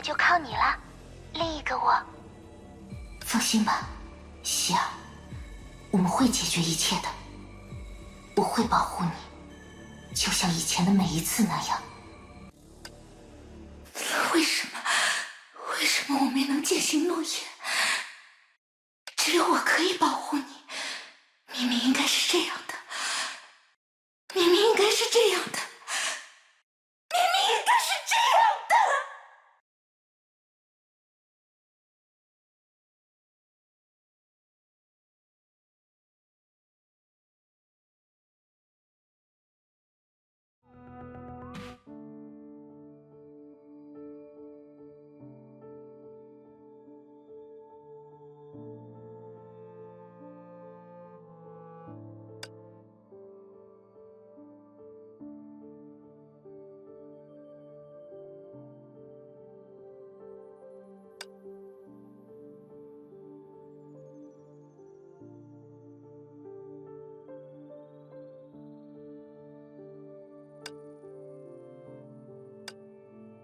就靠你了，另一个我。放心吧，希儿，我们会解决一切的。我会保护你，就像以前的每一次那样。为什么我没能践行诺言？只有我可以保护你。明明应该是这样的，明明应该是这样的，明明应该是这样的。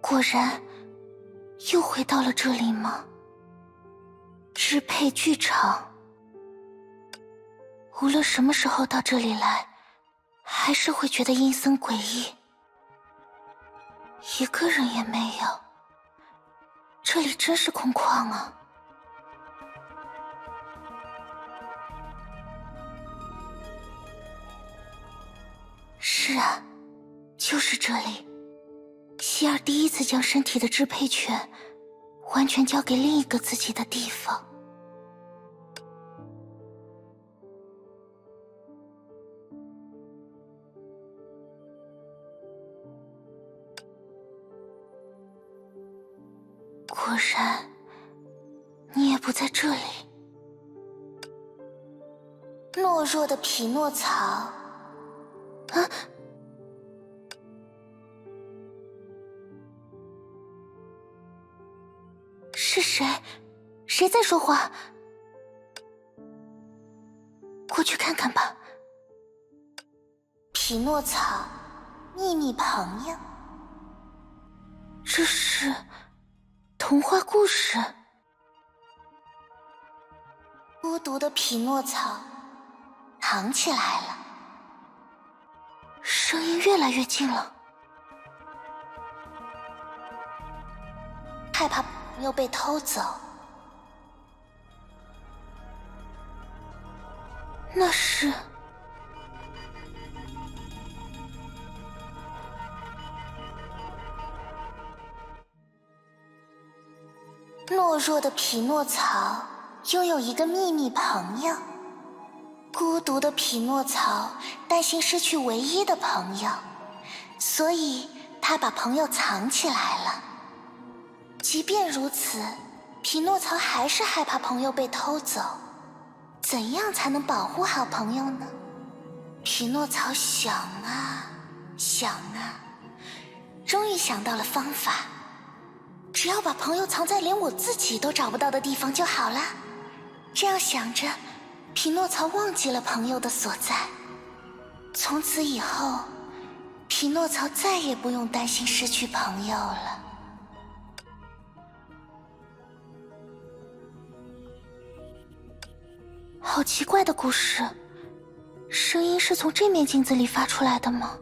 果然，又回到了这里吗？支配剧场。无论什么时候到这里来，还是会觉得阴森诡异。一个人也没有，这里真是空旷啊。是啊，就是这里。希儿第一次将身体的支配权完全交给另一个自己的地方。果然，你也不在这里。懦弱的匹诺曹。啊！是谁？谁在说话？过去看看吧。匹诺曹，秘密朋友。这是童话故事。孤独的匹诺曹藏起来了，声音越来越近了。害怕朋友被偷走，那是懦弱的匹诺曹拥有一个秘密朋友。孤独的匹诺曹担心失去唯一的朋友，所以他把朋友藏起来了。即便如此，匹诺曹还是害怕朋友被偷走。怎样才能保护好朋友呢？匹诺曹想啊想啊，终于想到了方法。只要把朋友藏在连我自己都找不到的地方就好了。这样想着，匹诺曹忘记了朋友的所在。从此以后，匹诺曹再也不用担心失去朋友了。好奇怪的故事，声音是从这面镜子里发出来的吗？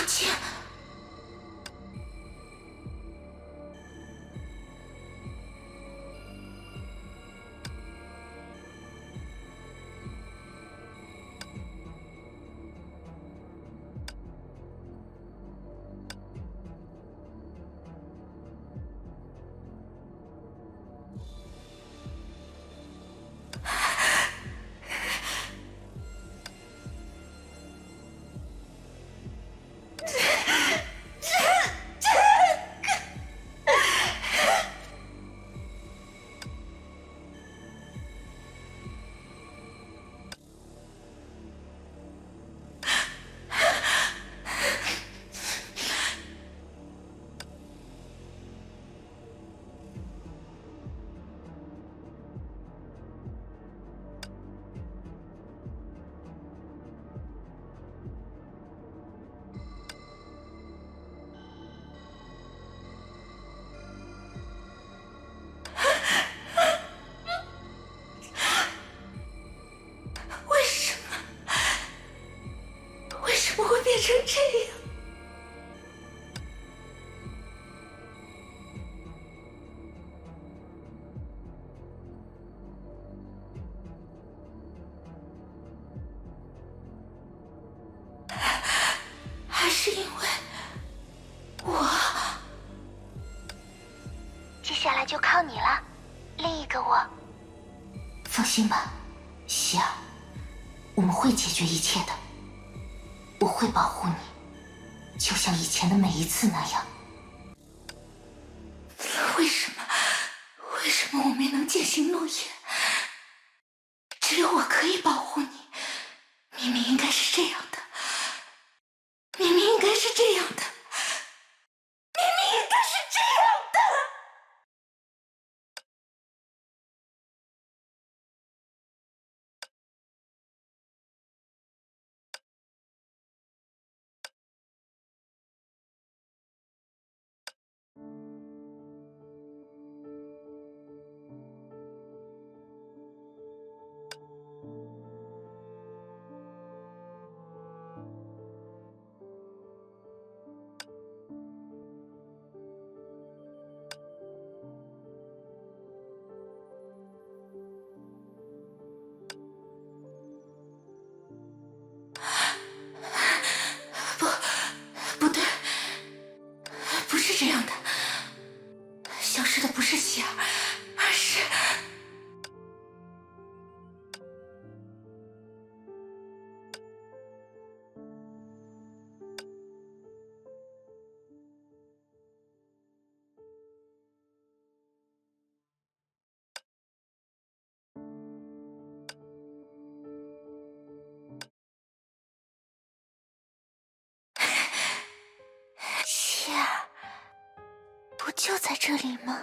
歉。为什么会变成这样？还是因为我？接下来就靠你了，另一个我。放心吧，希尔，我们会解决一切的。我会保护你，就像以前的每一次那样。为什么我没能践行诺言？只有我可以保护你。明明应该是这样的，明明应该是这样的，明明应该是这样的。不对，不是这样的。消失的不是希尔，而是……希尔，不就在这里吗？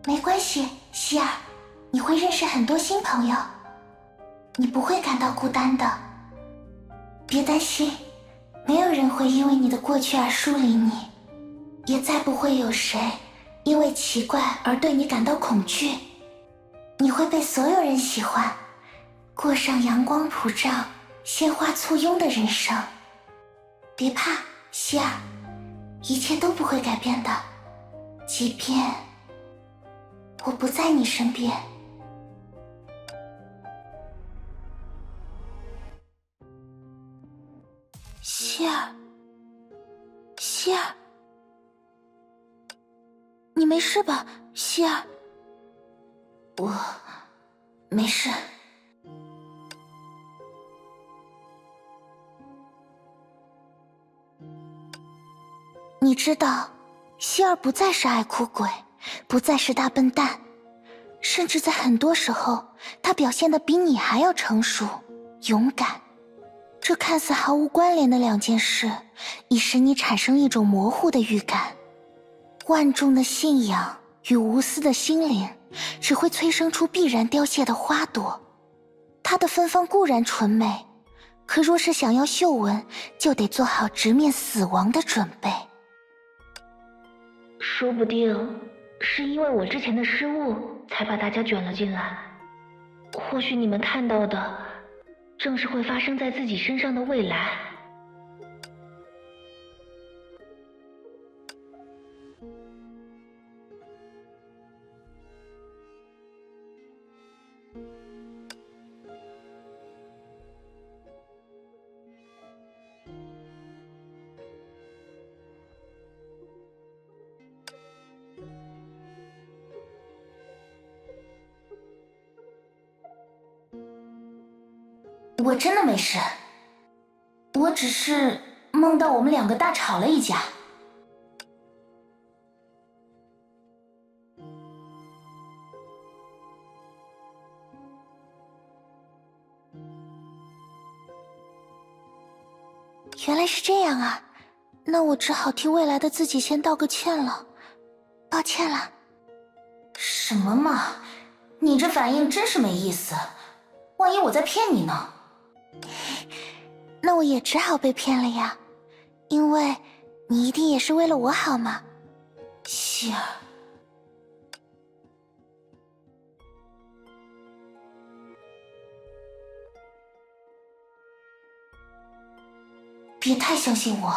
没关系，希尔，你会认识很多新朋友，你不会感到孤单的。别担心，没有人会因为你的过去而疏离你，也再不会有谁因为奇怪而对你感到恐惧。你会被所有人喜欢，过上阳光普照、鲜花簇拥的人生。别怕，希尔，一切都不会改变的，即便我不在你身边。希尔，希尔，你没事吧，希尔？我没事。你知道，希尔不再是爱哭鬼，不再是大笨蛋，甚至在很多时候，他表现得比你还要成熟、勇敢。这看似毫无关联的两件事，已使你产生一种模糊的预感。万众的信仰与无私的心灵，只会催生出必然凋谢的花朵。它的芬芳固然纯美，可若是想要嗅闻，就得做好直面死亡的准备。说不定是因为我之前的失误，才把大家卷了进来。或许你们看到的，正是会发生在自己身上的未来。我真的没事，我只是梦到我们两个大吵了一架。原来是这样啊，那我只好替未来的自己先道个歉了，抱歉了。什么嘛，你这反应真是没意思，万一我在骗你呢？那我也只好被骗了呀，因为你一定也是为了我好嘛，希儿。别太相信我。